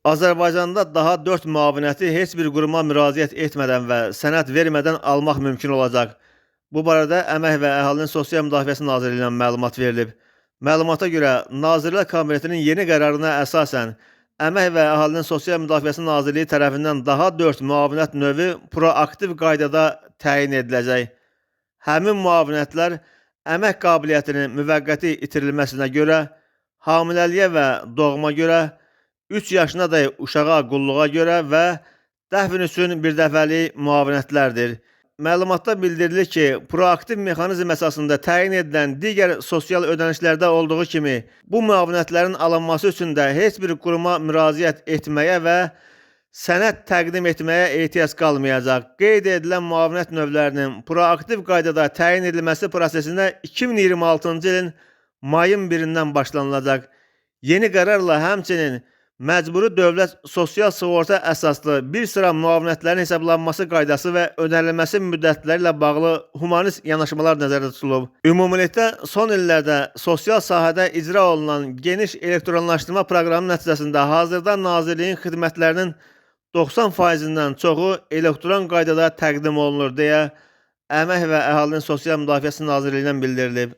Azərbaycanda daha 4 müavinəti heç bir quruma müraciət etmədən və sənəd vermədən almaq mümkün olacaq. Bu barədə Əmək və Əhalinin Sosial Müdafiəsi Nazirliyindən məlumat verilib. Məlumata görə, Nazirlər Kabinetinin yeni qərarına əsasən Əmək və Əhalinin Sosial Müdafiəsi Nazirliyi tərəfindən daha 4 müavinət növü proaktiv qaydada təyin ediləcək. Həmin müavinətlər əmək qabiliyyətinin müvəqqəti itirilməsinə görə, hamiləliyə və doğuma görə, 3 yaşınadək uşağa qulluğa görə və dəfn üçün birdəfəlik müavinətlərdir. Məlumatda bildirilir ki, proaktiv mexanizm əsasında təyin edilən digər sosial ödənişlərdə olduğu kimi, bu müavinətlərin alınması üçün də heç bir quruma müraciət etməyə və sənəd təqdim etməyə ehtiyac qalmayacaq. Qeyd edilən müavinət növlərinin proaktiv qaydada təyin edilməsi prosesinə 2026-cı ilin mayın 1-dən başlanılacaq. Yeni qərarla həmçinin məcburi dövlət sosial sığorta əsaslı bir sıra müavinətlərin hesablanması qaydası və ödənilməsi müddətləri ilə bağlı humanist yanaşmalar nəzərdə tutulub. Ümumilikdə son illərdə sosial sahədə icra olunan geniş elektronlaşdırma proqramı nəticəsində hazırda Nazirliyin xidmətlərinin 90%-dən çoxu elektron qaydada təqdim olunur deyə Əmək və Əhalinin Sosial Müdafiəsi Nazirliyindən bildirilib.